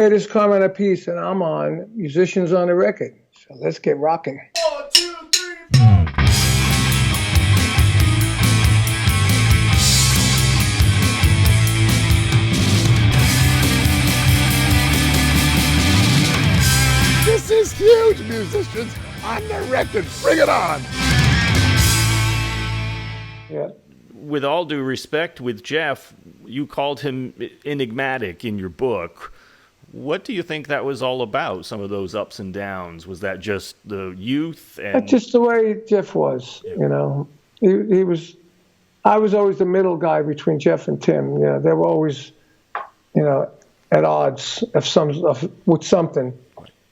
Hey, this is Carmine Appice, and I'm on Musicians on the Record. So let's get rocking. 1, 2, 3, 4. This is huge, musicians on the record. Bring it on. Yeah. With all due respect, with Jeff, you called him enigmatic in your book. What do you think that was all about, some of those ups and downs? Was that just the youth? That's just the way Jeff was, you know. He was, I was always the middle guy between Jeff and Tim. You know, they were always, you know, at odds with something,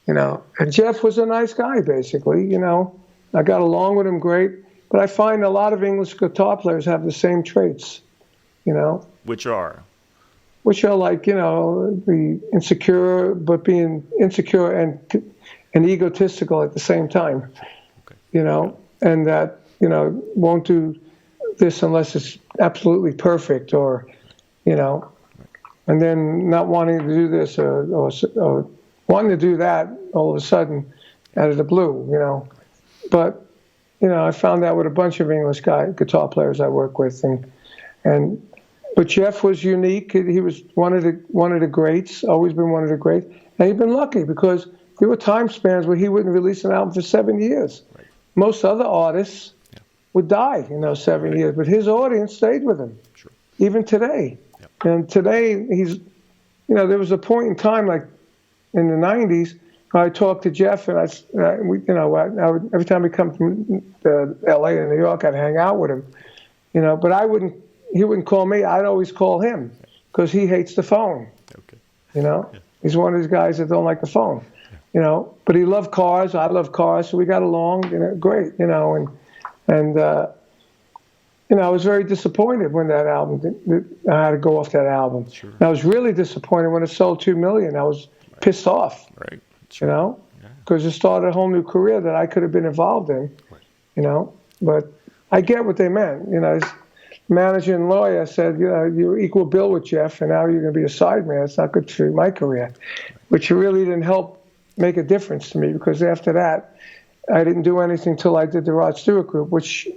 you know. And Jeff was a nice guy, basically, you know. I got along with him great. But I find a lot of English guitar players have the same traits, you know. Which are? Which are like, you know, be insecure, but being insecure and egotistical at the same time, you know, and that, you know, won't do this unless it's absolutely perfect, or, you know, and then not wanting to do this or wanting to do that all of a sudden out of the blue, you know. But, you know, I found that with a bunch of English guitar players I work with, but Jeff was unique. He was one of the greats, always been one of the greats. And he'd been lucky because there were time spans where he wouldn't release an album for 7 years. Right. Most other artists would die in those 7 years, but his audience stayed with him, even today. Yep. And today, he's, you know, there was a point in time, like in the 90s, I talked to Jeff, and every time he come to L.A. and New York, I'd hang out with him, you know, but he wouldn't call me. I'd always call him because he hates the phone. Okay. You know, he's one of these guys that don't like the phone. You know, but he loved cars. I love cars, so we got along. You know, great. You know, and you know, I was very disappointed when that album. I had to go off that album. Sure. And I was really disappointed when it sold 2 million. I was pissed off. Right. Sure. You know, because it started a whole new career that I could have been involved in. Right. You know, but I get what they meant. You know. Manager and lawyer said, you know, you're equal bill with Jeff, and now you're going to be a sideman. It's not good for my career, which really didn't help make a difference to me, because after that, I didn't do anything till I did the Rod Stewart group, which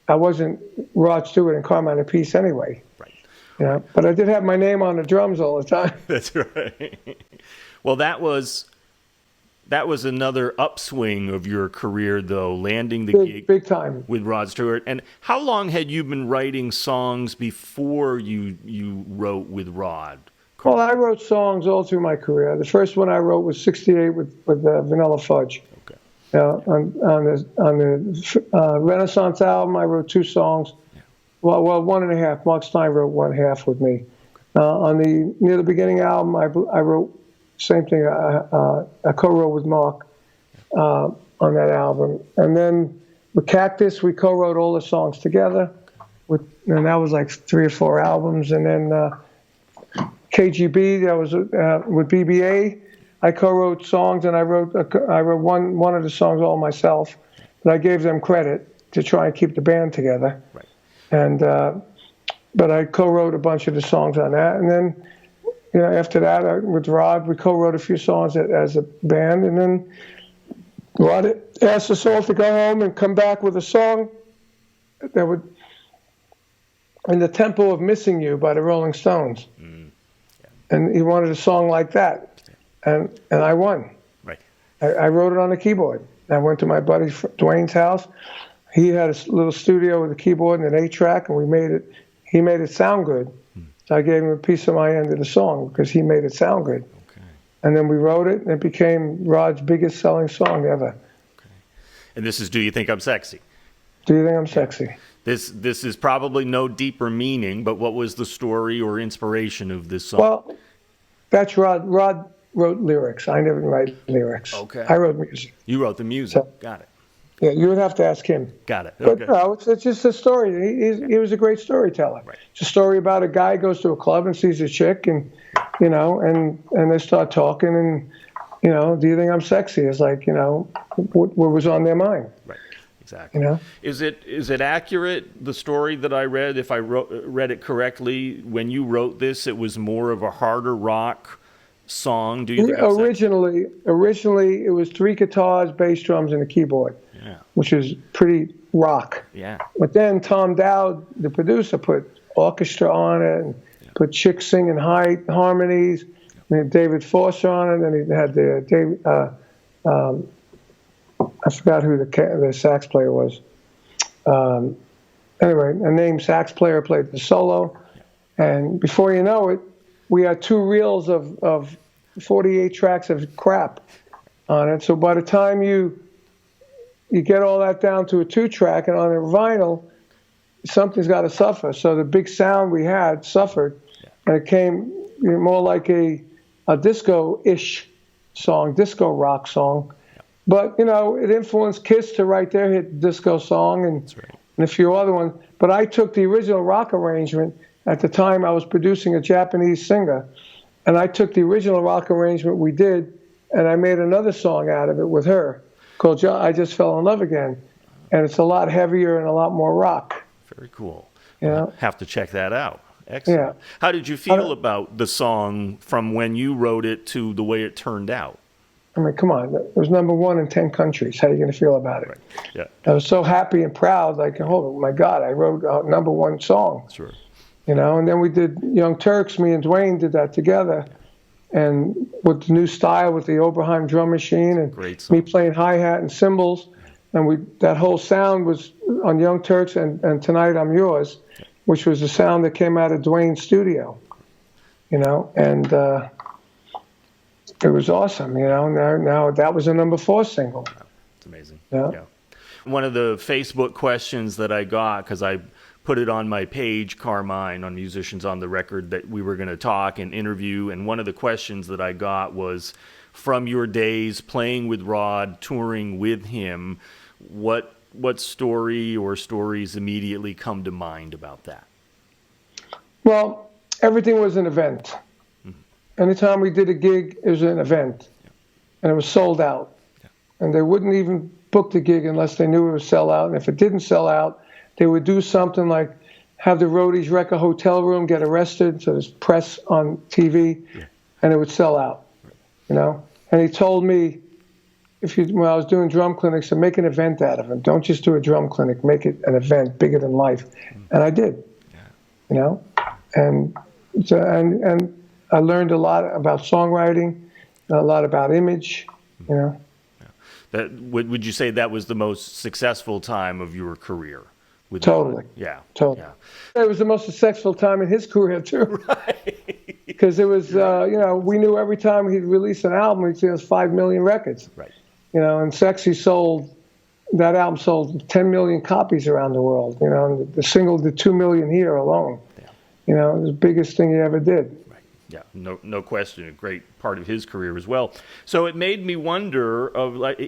I wasn't Rod Stewart and Carmine Appice anyway. Right. You know, but I did have my name on the drums all the time. That's right. Well, that was another upswing of your career, though, landing the gig big time with Rod Stewart. And how long had you been writing songs before you wrote with Rod? Well, I wrote songs all through my career. The first one I wrote was '68 with Vanilla Fudge. Okay. On the Renaissance album, I wrote 2 songs. Yeah. Well, 1.5. Mark Stein wrote 1/2 with me. Okay. On the Near the Beginning album, I wrote. Same thing, I co-wrote with Mark on that album. And then with Cactus, we co-wrote all the songs together. And that was like 3 or 4 albums. And then KGB, that was with BBA. I co-wrote songs, and I wrote one of the songs all myself. But I gave them credit to try and keep the band together. Right. And but I co-wrote a bunch of the songs on that. And then, you know, after that, with Rod, we co-wrote a few songs as a band, and then Rod asked us all to go home and come back with a song that would, in the Tempo of Missing You by the Rolling Stones. Mm. Yeah. And he wanted a song like that, and I won. Right. I wrote it on the keyboard. I went to my buddy Dwayne's house. He had a little studio with a keyboard and an 8-track, and he made it sound good. So I gave him a piece of my end of the song because he made it sound good. Okay. And then we wrote it, and it became Rod's biggest selling song ever. Okay. And this is Do You Think I'm Sexy? Do You Think I'm Sexy? This is probably no deeper meaning, but what was the story or inspiration of this song? Well, that's Rod. Rod wrote lyrics. I never write lyrics. Okay. I wrote music. You wrote the music. So, got it. Yeah, you would have to ask him. Got it. Okay. But no, it's just a story. He was a great storyteller. Right. It's a story about a guy goes to a club and sees a chick, and you know, and they start talking, and you know, do you think I'm sexy? It's like, you know, what was on their mind. Right. Exactly. You know? Is it accurate, the story that I read? If I read it correctly, when you wrote this, it was more of a harder rock song? Do you think? Of Originally, it was 3 guitars, bass drums, and a keyboard, yeah. which is pretty rock. Yeah. But then Tom Dowd, the producer, put orchestra on it, and put chicks singing high harmonies. And had David Foster on it, and he had I forgot who the sax player was. Anyway, a named sax player played the solo, and before you know it, we had 2 reels of 48 tracks of crap on it. So by the time you get all that down to a 2-track, and on a vinyl, something's got to suffer. So the big sound we had suffered, and it came more like a disco-ish song, disco rock song. But, it influenced Kiss to write their hit disco song and a few other ones. But I took the original rock arrangement. At the time, I was producing a Japanese singer, and I took the original rock arrangement we did, and I made another song out of it with her called I Just Fell in Love Again. And it's a lot heavier and a lot more rock. Very cool. Yeah. Have to check that out. Excellent. Yeah. How did you feel about the song from when you wrote it to the way it turned out? I mean, come on. It was #1 in 10 countries. How are you going to feel about it? Right. Yeah. I was so happy and proud. Like, oh, my God, I wrote a #1 song. Sure. And then we did Young Turks. Me and Dwayne did that together. And with the new style, with the Oberheim drum machine and me playing hi-hat and cymbals. And that whole sound was on Young Turks and Tonight I'm Yours, which was the sound that came out of Dwayne's studio. And it was awesome, Now that was a #4 single. It's amazing. Yeah. One of the Facebook questions that I got, because I put it on my page, Carmine, on Musicians on the Record, that we were going to talk and interview, and one of the questions that I got was, from your days playing with Rod, touring with him, what story or stories immediately come to mind about that? Well, everything was an event. Anytime we did a gig, it was an event, and it was sold out. And they wouldn't even book the gig unless they knew it would sell out. And if it didn't sell out, they would do something like have the roadies wreck a hotel room, get arrested, so there's press on TV, and it would sell out. And he told me, when I was doing drum clinics, to make an event out of it. Don't just do a drum clinic, make it an event bigger than life. And I did. And I learned a lot about songwriting, a lot about image, That would you say that was the most successful time of your career? Totally. Yeah. Totally. Yeah. It was the most successful time in his career too. Right. Because it was, we knew every time he'd release an album, he'd sell 5 million records. Right. And Sexy that album sold 10 million copies around the world. And the single did 2 million here alone. Yeah. It was the biggest thing he ever did. Yeah, no question. A great part of his career as well. So it made me wonder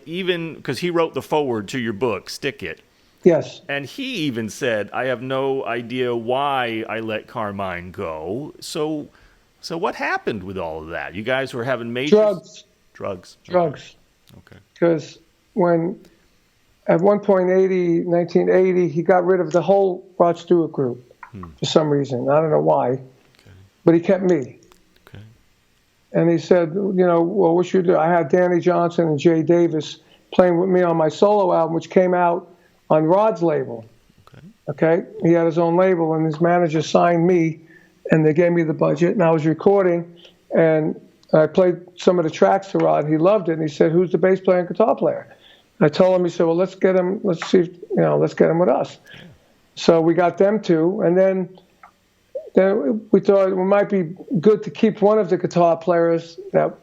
even because he wrote the foreword to your book, Stick It. Yes. And he even said, I have no idea why I let Carmine go. So what happened with all of that? You guys were having major... Drugs. Okay. Because at one point, 1980, he got rid of the whole Rod Stewart group for some reason. I don't know why. But he kept me. Okay. And he said, well, what should you do? I had Danny Johnson and Jay Davis playing with me on my solo album, which came out on Rod's label. Okay? He had his own label, and his manager signed me, and they gave me the budget, and I was recording, and I played some of the tracks to Rod. He loved it, and he said, who's the bass player and guitar player? And I told him, he said, well, let's get him with us. Yeah. So we got them two, and then we thought it might be good to keep one of the guitar players that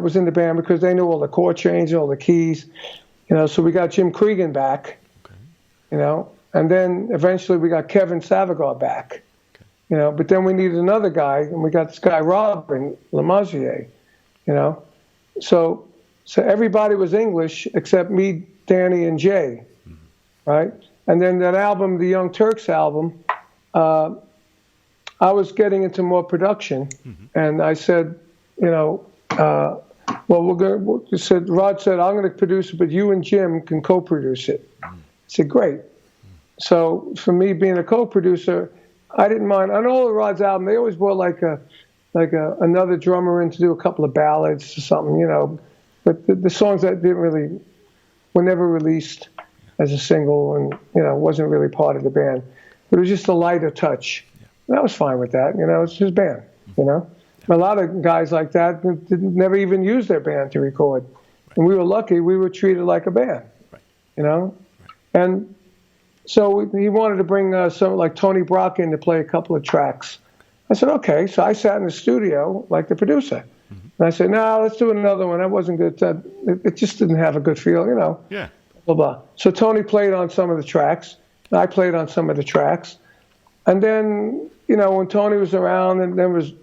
was in the band because they knew all the chord changes, all the keys, so we got Jim Cregan back, and then eventually we got Kevin Savagar back, but then we needed another guy, and we got this guy, Robin Lemasier, so everybody was English except me, Danny, and Jay, right? And then that album, the Young Turks album, I was getting into more production, and I said, Rod said, I'm going to produce it, but you and Jim can co-produce it. I said, great. So for me being a co-producer, I didn't mind. On all of Rod's album, they always brought like a another drummer in to do a couple of ballads or something, you know. But the songs that were never released as a single, and you know, wasn't really part of the band. But it was just a lighter touch. And I was fine with that. You know, it's his band. You know, a lot of guys like that never even use their band to record, and we were lucky. We were treated like a band. You know, and so he wanted to bring someone like Tony Brock in to play a couple of tracks. I said, okay. So I sat in the studio like the producer. And I said, no, let's do another one. That wasn't good. It just didn't have a good feel, you know. Yeah. Blah, blah. So Tony played on some of the tracks. And I played on some of the tracks. And then, you know, when Tony was around, and there was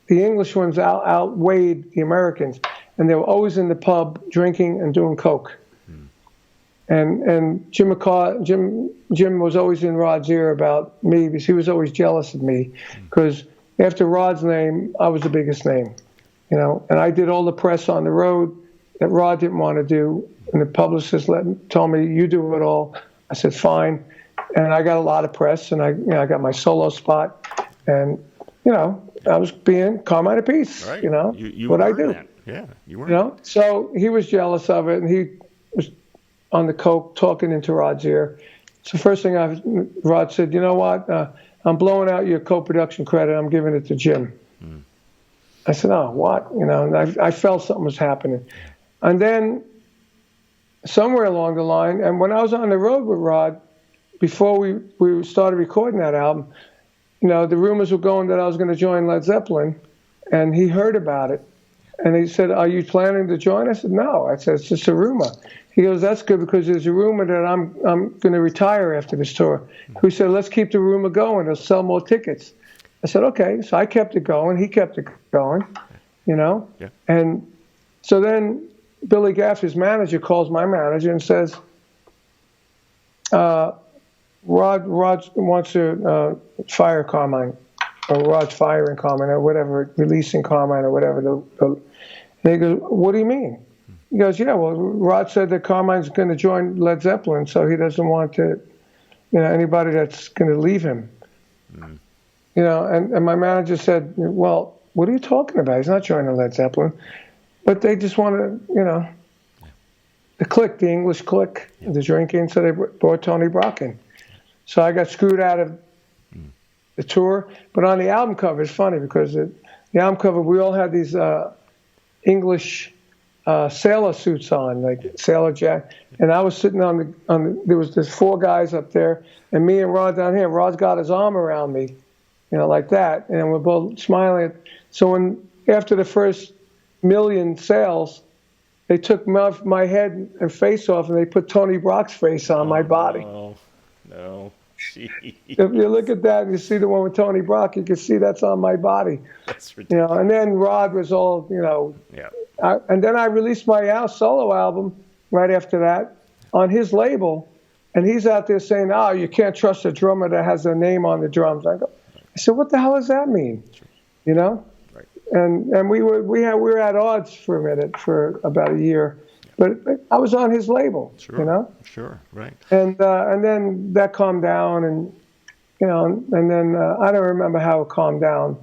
the English ones outweighed the Americans. And they were always in the pub drinking and doing coke. And Jim was always in Rod's ear about me because he was always jealous of me because after Rod's name, I was the biggest name, you know. And I did all the press on the road that Rod didn't want to do, and the publicist told me, "You do it all." I said, "Fine," and I got a lot of press, and I got my solo spot, and you know, I was being Carmine Appice, Right. you know, you what I were do, that. Yeah, you were. you know. So he was jealous of it, and he was on the coke talking into Rod's ear. So first thing Rod said, you know what, I'm blowing out your co-production credit. I'm giving it to Jim. I said, oh, what? You know, and I felt something was happening. And then somewhere along the line, and when I was on the road with Rod, before we started recording that album, you know, the rumors were going that I was going to join Led Zeppelin, and he heard about it. And he said, are you planning to join? I said, no. I said, it's just a rumor. He goes, that's good because there's a rumor that I'm going to retire after this tour. We said, let's keep the rumor going. It'll sell more tickets. I said, okay. So I kept it going. He kept it going, you know. Yeah. And so then Billy Gaff's manager calls my manager and says, Rod wants to fire Carmine, or Rod's firing Carmine, or whatever, releasing Carmine, or whatever. And he goes, what do you mean? He goes, yeah, well, Rod said that Carmine's going to join Led Zeppelin, so he doesn't want to, you know, anybody that's going to leave him. You know, and my manager said, well, what are you talking about? He's not joining Led Zeppelin. But they just want to, you know, the clique, the English clique, the drinking, so they brought Tony Brock in. So I got screwed out of the tour. But on the album cover, it's funny because the album cover, we all had these English sailor suits on, like sailor jacket. And I was sitting on the there was this 4 guys up there, and me and Rod down here. Rod's got his arm around me, you know, like that. And we're both smiling. So after the first million sales, they took my head and face off, and they put Tony Brock's face on my body. Oh, no. Jeez. If you look at that and you see the one with Tony Brock, you can see that's on my body. That's You ridiculous. know, and then Rod was all, you know, Yeah. and then I released my solo album right after that on his label, and he's out there saying, oh, you can't trust a drummer that has their name on the drums. I said, what the hell does that mean? You know? Right. And we were at odds for a minute, for about a year, but I was on his label, Sure. you know? Sure. Right. And then that calmed down, and, you know, and then I don't remember how it calmed down.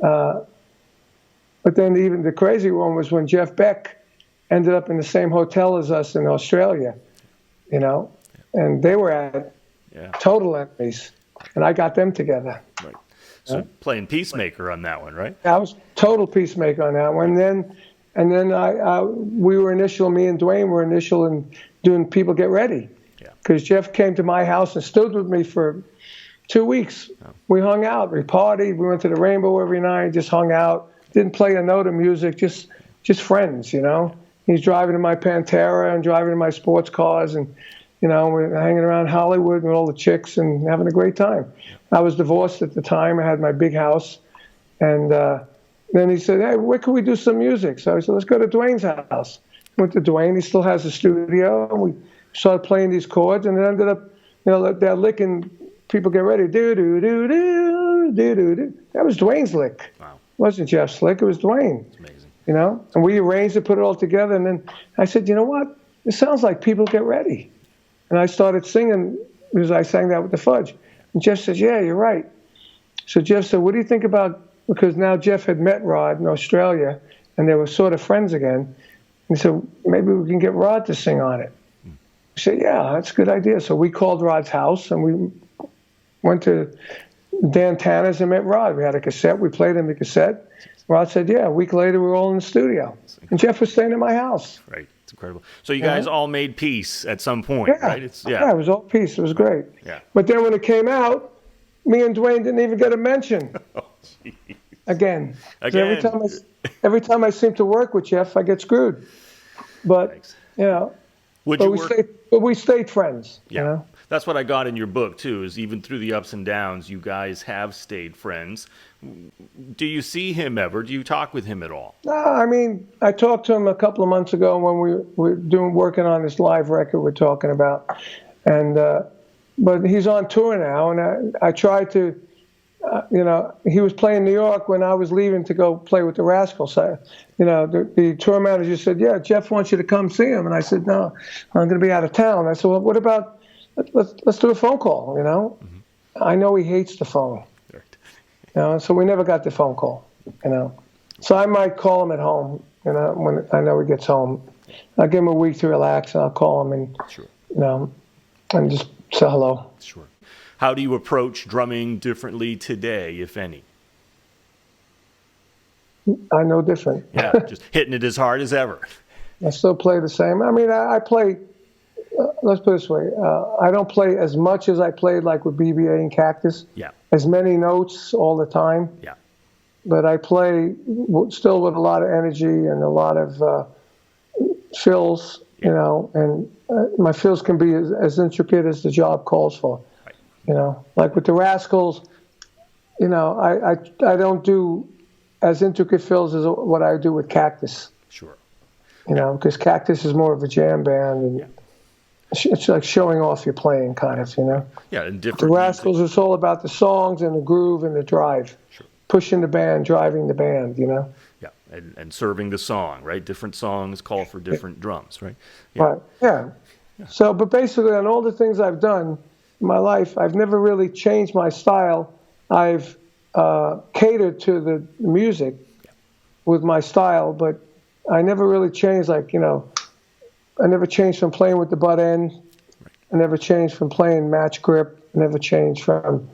But then even the crazy one was when Jeff Beck ended up in the same hotel as us in Australia, you know, and they were at total enemies, and I got them together. Right. So playing peacemaker on that one, right? I was total peacemaker on that one. And then me and Dwayne were initial in doing People Get Ready. Yeah. Because Jeff came to my house and stood with me for 2 weeks. Oh. We hung out, we partied, we went to the Rainbow every night, just hung out. Didn't play a note of music, just friends, you know. He's driving in my Pantera and driving in my sports cars, and, you know, we're hanging around Hollywood with all the chicks and having a great time. I was divorced at the time. I had my big house. And then he said, hey, where can we do some music? So I said, let's go to Dwayne's house. Went to Dwayne. He still has a studio. And we started playing these chords, and it ended up, you know, they're licking People Get Ready. Do-do-do-do, do-do-do. That was Dwayne's lick. Wow. It wasn't Jeff's lick. It was Dwayne. It's amazing. You know? And we arranged it, put it all together. And then I said, you know what? It sounds like People Get Ready. And I started singing because I sang that with the Fudge. And Jeff said, yeah, you're right. So Jeff said, what do you think about because now Jeff had met Rod in Australia, and they were sort of friends again. He said, maybe we can get Rod to sing on it. I said, yeah, that's a good idea. So we called Rod's house, and we went to Dan Tanner's and met Rod. We had a cassette. We played him the cassette. Rod said, yeah. A week later, we were all in the studio. And Jeff was staying in my house. Right. It's incredible. So you guys all made peace at some point, Yeah. right? Yeah, it was all peace. It was great. Yeah. But then when it came out, me and Dwayne didn't even get a mention. Oh, geez. Again. So Again. every time I seem to work with Jeff, I get screwed. But, Thanks. you know, Would but you we, work? stayed friends, Yeah. you know. That's what I got in your book, too, is even through the ups and downs, you guys have stayed friends. Do you see him ever? Do you talk with him at all? No, I mean, I talked to him a couple of months ago when we were working on this live record we're talking about. And, but he's on tour now, and I tried to, you know, he was playing New York when I was leaving to go play with the Rascals. You know, the tour manager said, yeah, Jeff wants you to come see him. And I said, no, I'm going to be out of town. I said, well, what about, let's do a phone call, you know? Mm-hmm. I know he hates the phone. Right. You know, so we never got the phone call, you know. So I might call him at home, you know, when I know he gets home. I'll give him a week to relax, and I'll call him and, Sure. you know, and just say hello. Sure. How do you approach drumming differently today, if any? I know different. Yeah, just hitting it as hard as ever. I still play the same. I mean, I play, let's put it this way, I don't play as much as I played like with BBA and Cactus, Yeah. as many notes all the time, Yeah. but I play still with a lot of energy and a lot of fills, you know, and my fills can be as intricate as the job calls for. Right. You know, like with the Rascals, you know, I don't do as intricate fills as what I do with Cactus. Sure. You know, because Cactus is more of a jam band, and it's like showing off your playing, kind of, you know. Yeah, and The different. Rascals, it's all about the songs and the groove and the drive. Sure. Pushing the band, driving the band, you know. Yeah, and serving the song, right? Different songs call for different drums, right? Yeah. Right, yeah. So, but basically, on all the things I've done in my life, I've never really changed my style. I've catered to the music with my style, but I never really changed, like, you know, I never changed from playing with the butt end. I never changed from playing match grip. I never changed from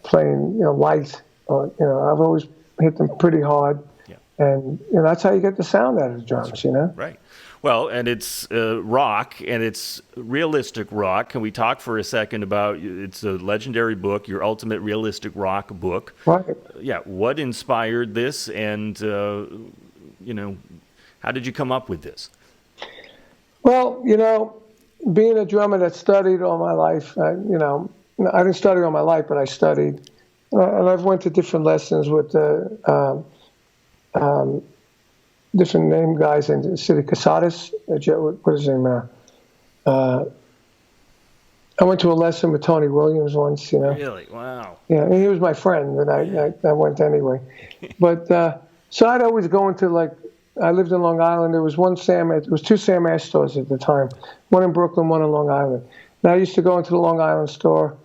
playing, you know, light. Or, you know, I've always hit them pretty hard. Yeah. And, you know, that's how you get the sound out of the drums, you know? Right. Well, and it's rock, and it's realistic rock. Can we talk for a second about, it's a legendary book, your ultimate realistic rock book. Right. Yeah, what inspired this, and, you know, how did you come up with this? Well, you know, being a drummer that studied all my life, you know, I didn't study all my life, but I studied. And I've went to different lessons with different name guys in the city. Casadas, what is his name? I went to a lesson with Tony Williams once, you know. Really? Wow. Yeah, and he was my friend, and I went anyway. But so I'd always go into, like, I lived in Long Island. There was two Sam Ash stores at the time, one in Brooklyn, one in Long Island. And I used to go into the Long Island store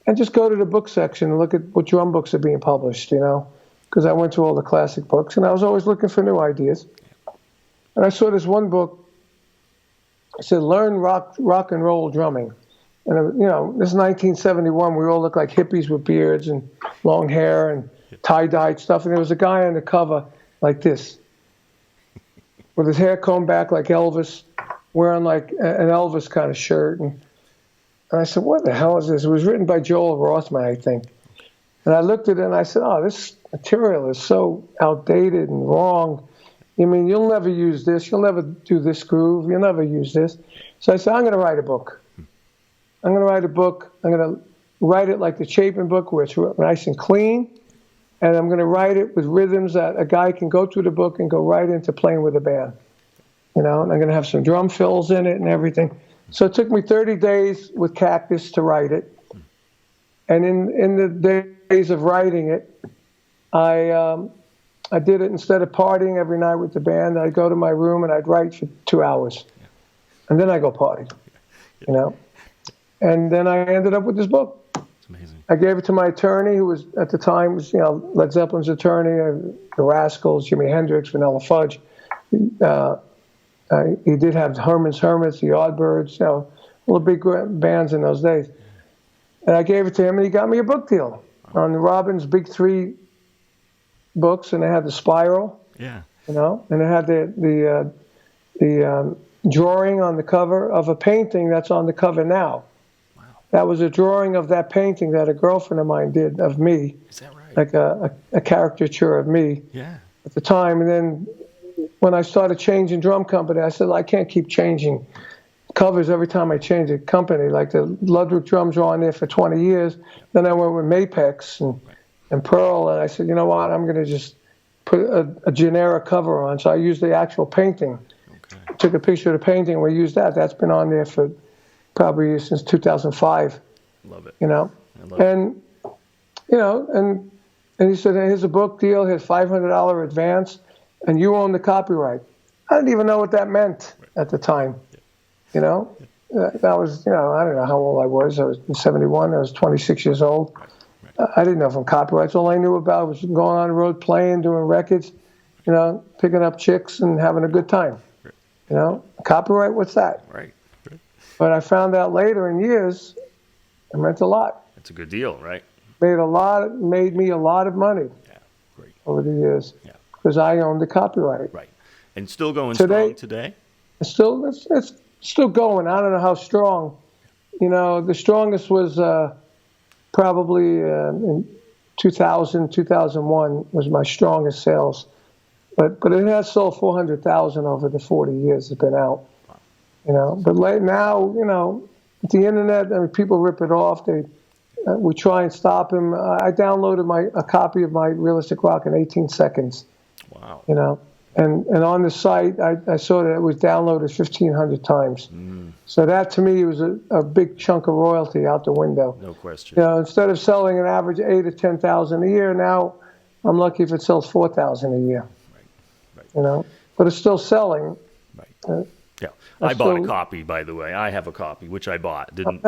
and just go to the book section and look at what drum books are being published, you know, because I went to all the classic books, and I was always looking for new ideas. And I saw this one book. It said, "Learn rock and roll drumming." And, you know, this is 1971. We all looked like hippies with beards and long hair and tie-dyed stuff. And there was a guy on the cover like this, with his hair combed back like Elvis, wearing like an Elvis kind of shirt. And I said, what the hell is this? It was written by Joel Rothman, I think. And I looked at it and I said, oh, this material is so outdated and wrong. I mean, you'll never use this. You'll never do this groove. You'll never use this. So I said, I'm going to write a book. I'm going to write a book. I'm going to write it like the Chapin book, where it's nice and clean. And I'm going to write it with rhythms that a guy can go through the book and go right into playing with a band. You know, and I'm going to have some drum fills in it and everything. So it took me 30 days with Cactus to write it. And in the days of writing it, I did it instead of partying every night with the band. I'd go to my room and I'd write for 2 hours. And then I go party, you know. And then I ended up with this book. It's amazing. I gave it to my attorney, who was at the time was Led Zeppelin's attorney, the Rascals, Jimi Hendrix, Vanilla Fudge. He did have Herman's Hermits, the Yardbirds, all the big bands in those days. And I gave it to him, and he got me a book deal on Robin's Big Three books, and it had the spiral. Yeah. And it had the drawing on the cover of a painting that's on the cover now. Wow. That was a drawing of that painting that a girlfriend of mine did of me. Is that right? Like a caricature of me at the time. And then when I started changing drum company, I said, I can't keep changing covers every time I change a company. Like the Ludwig drums were on there for 20 years. Then I went with Mapex and Pearl, and I said, you know what, I'm going to just put a generic cover on. So I used the actual painting. Okay. Took a picture of the painting, we used that. That's been on there for probably since 2005. Love it. I love it. And he said, here's a book deal, here's $500 advance, and you own the copyright. I didn't even know what that meant at the time. That was, I don't know how old I was. I was 71. I was 26 years old. I didn't know from copyrights. All I knew about was going on the road, playing, doing records, picking up chicks and having a good time. Copyright, what's that? Right. But I found out later in years, it meant a lot. It's a good deal, right? Made me a lot of money. Yeah, great. Over the years. Yeah. Because I owned the copyright. Right. And still going strong today? It's still going. I don't know how strong. The strongest was probably in 2000, 2001 was my strongest sales. But it has sold 400,000 over the 40 years it's been out. But now, the internet, people rip it off. We try and stop him. I downloaded a copy of my Realistic Rock in 18 seconds. Wow. And on the site, I saw that it was downloaded 1,500 times. So that, to me, was a big chunk of royalty out the window. No question. Instead of selling an average 8,000 to 10,000 a year, now I'm lucky if it sells 4,000 a year. Right. But it's still selling. Right. Yeah. I bought a copy, by the way. I have a copy, which I bought. Didn't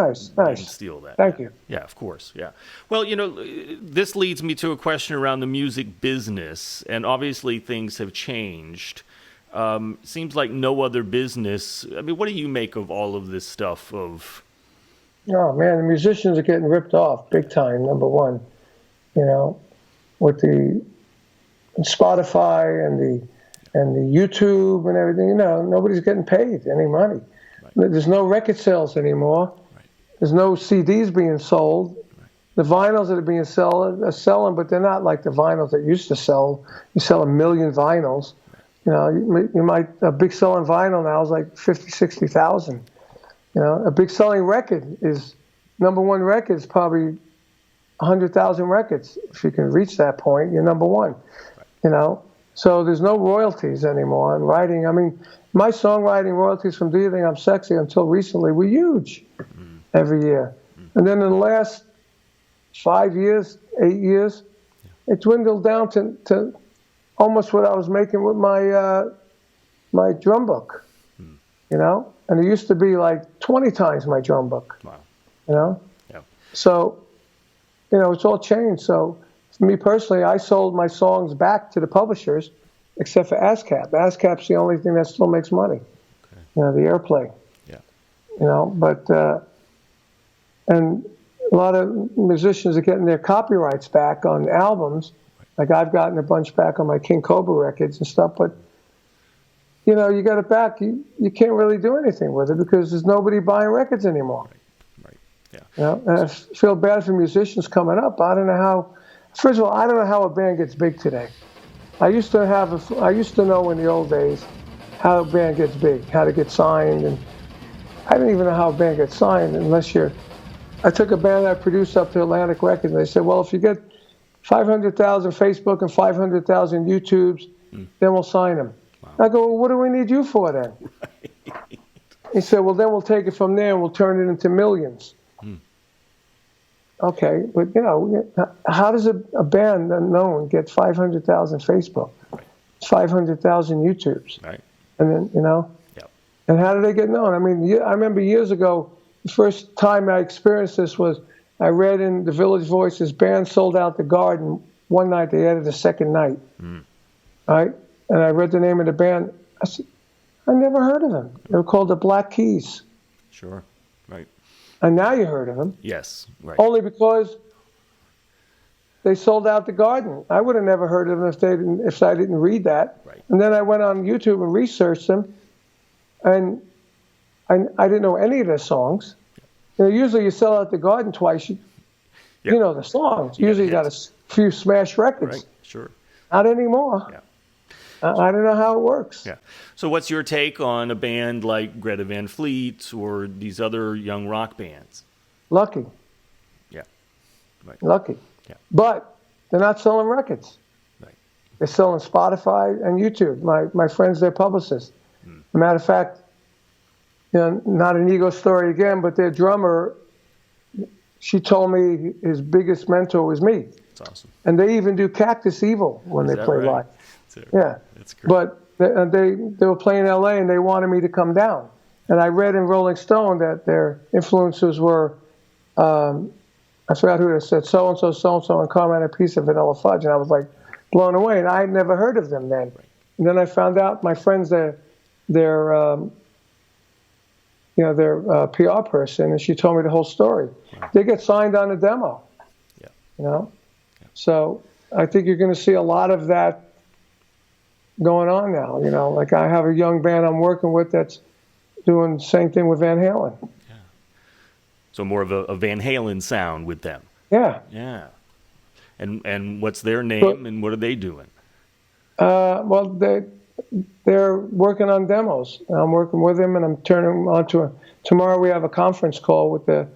steal that. Thank you. Yeah, of course. Yeah. Well, this leads me to a question around the music business, and obviously things have changed. Seems like no other business. I mean, what do you make of all of this stuff of? Oh man, the musicians are getting ripped off big time. Number one, with the Spotify and the YouTube and everything, nobody's getting paid any money. Right. There's no record sales anymore. Right. There's no CDs being sold. Right. The vinyls that are being are selling, but they're not like the vinyls that used to sell. You sell 1 million vinyls. Right. A big selling vinyl now is like 50, 60,000. A big selling record is, number one record is probably 100,000 records. If you can reach that point, you're number one. Right. So there's no royalties anymore on writing. I mean, my songwriting royalties from Do You Think I'm Sexy until recently were huge every year. And then in the last 5 years, 8 years, it dwindled down to almost what I was making with my drum book, And it used to be like 20 times my drum book, Yeah. So, it's all changed. So, for me personally, I sold my songs back to the publishers, except for ASCAP. ASCAP's the only thing that still makes money. Okay. The airplay. Yeah. But and a lot of musicians are getting their copyrights back on albums. Like I've gotten a bunch back on my King Cobra records and stuff. But you got it back. You can't really do anything with it because there's nobody buying records anymore. Right. Yeah. And I feel bad for musicians coming up. I don't know how. First of all, I don't know how a band gets big today. I used to know in the old days how a band gets big, how to get signed, and I didn't even know how a band gets signed unless I took a band I produced up to Atlantic Records, and they said, well, if you get 500,000 Facebook and 500,000 YouTubes, then we'll sign them. Wow. I go, well, what do we need you for then? Right. He said, well, then we'll take it from there and we'll turn it into millions. Okay, but how does a band unknown get 500,000 Facebook, 500,000 YouTubes? Right. And then, and how do they get known? I mean, I remember years ago, the first time I experienced this was I read in the Village Voice, his band sold out the Garden. One night they added a second night. Right? And I read the name of the band. I said, I never heard of them. They were called the Black Keys. Sure. Right. And now you heard of them. Yes. Right. Only because they sold out the Garden. I would have never heard of them if I didn't read that. Right. And then I went on YouTube and researched them, and I didn't know any of their songs. Usually you sell out the Garden twice, you know the songs. Usually you got a few smash records. Right. Sure. Not anymore. Yeah. I don't know how it works. Yeah. So what's your take on a band like Greta Van Fleet or these other young rock bands? Lucky. Yeah. Right. Lucky. Yeah. But they're not selling records. Right. They're selling Spotify and YouTube. My friend's their publicist. As a matter of fact, not an ego story again, but their drummer, she told me his biggest mentor was me. That's awesome. And they even do Cactus Evil when they play live. Yeah. That's great. But they were playing LA and they wanted me to come down. And I read in Rolling Stone that their influences were, I forgot who they said, so-and-so, and Carmine Appice of Vanilla Fudge. And I was like blown away. And I had never heard of them then. Right. And then I found out my friend's their PR person, and she told me the whole story. Wow. They get signed on a demo. Yeah. Yeah. So I think you're going to see a lot of that going on now. Like I have a young band I'm working with that's doing the same thing with Van Halen. Yeah. So more of a Van Halen sound with them. Yeah. Yeah. And what's their name and what are they doing? Well, they're working on demos. I'm working with them, and I'm turning them on tomorrow we have a conference call with a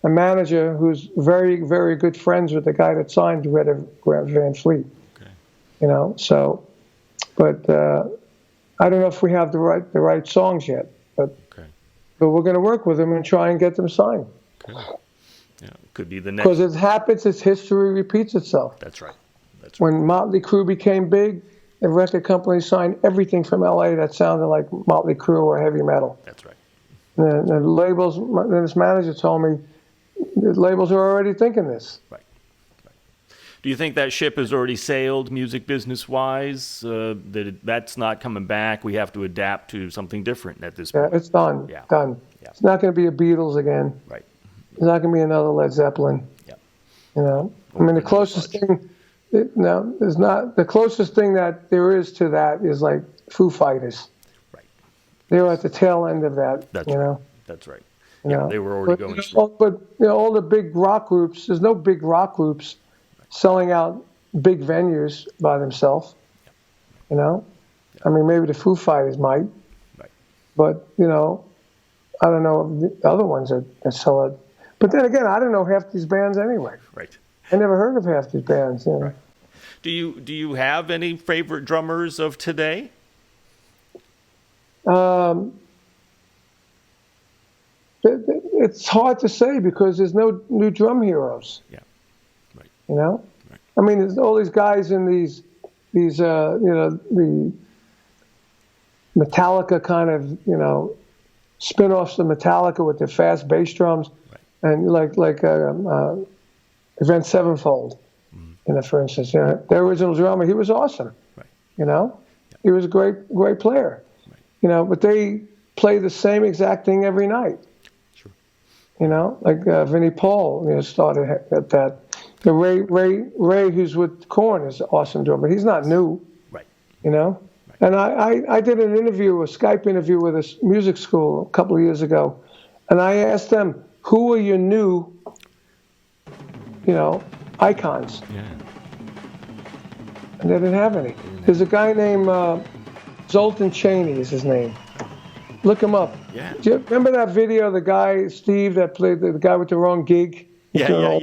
manager who's very, very good friends with the guy that signed Greta Van Fleet. Okay. So, but I don't know if we have the right songs yet, but we're going to work with them and try and get them signed. Okay. Yeah, could be the next. Because it happens, its history repeats itself. That's right. When Motley Crue became big, the record company signed everything from LA that sounded like Motley Crue or heavy metal. That's right. The labels, this manager told me, the labels are already thinking this. Right. Do you think that ship has already sailed, music business-wise? That's not coming back. We have to adapt to something different at this point. Yeah, it's done. Yeah. Done. Yeah. It's not going to be a Beatles again. Right. It's not going to be another Led Zeppelin. Yeah. The closest thing. There's not. The closest thing that there is to that is like Foo Fighters. Right. They were at the tail end of that. That's right. That's right. They were already going. But all the big rock groups. There's no big rock groups selling out big venues by themselves. I mean, maybe the Foo Fighters might. Right. But I don't know if the other ones that sell it. But then again, I don't know half these bands anyway. Right. I never heard of half these bands. Right. Do you have any favorite drummers of today? It's hard to say because there's no new drum heroes. Yeah. Right. Right. I mean, there's all these guys in these the Metallica kind of spin-offs of Metallica with their fast bass drums, right. And like Avenged Sevenfold, for instance, their original drummer, he was awesome. Right. He was a great player. Right. But they play the same exact thing every night. Sure. Like Vinnie Paul, started at that. The Ray, who's with Korn, is an awesome drummer. He's not new. Right. Right. And I did an interview, a Skype interview with a music school a couple of years ago, and I asked them, who are your new, icons? Yeah. And they didn't have any. There's a guy named Zoltan Chaney is his name. Look him up. Yeah. Do you remember that video of the guy, Steve, that played the guy with the wrong gig? Yeah.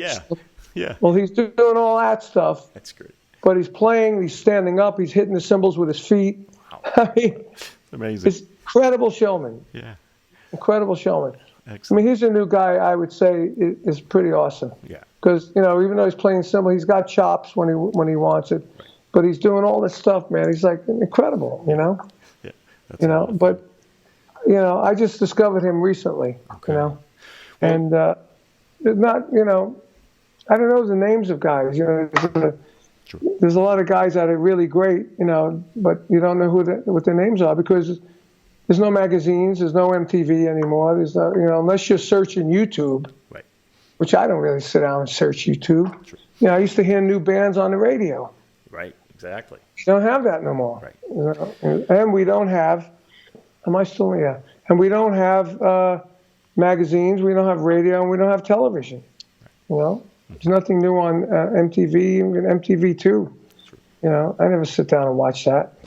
Well, he's doing all that stuff. That's great. But he's playing, he's standing up, he's hitting the cymbals with his feet. Wow. I mean, amazing. It's incredible showman. Yeah. Incredible showman. Excellent. I mean, he's a new guy I would say is pretty awesome. Yeah. Because, even though he's playing cymbal, he's got chops when he wants it. Right. But he's doing all this stuff, man. He's like incredible, Yeah. That's but, I just discovered him recently, okay. And not, I don't know the names of guys. You know, there's a lot of guys that are really great, you know, but you don't know what their names are because there's no magazines, there's no MTV anymore. There's no, you know, unless you're searching YouTube, Right. which I don't really sit down and search YouTube. Sure. You know, I used to hear new bands on the radio. Right. Exactly. You don't have that no more. Right. You know? And we don't have. Am I still? Yeah. And we don't have magazines. We don't have radio, and we don't have television. You know, there's nothing new on MTV, even MTV2. You know, I never sit down and watch that.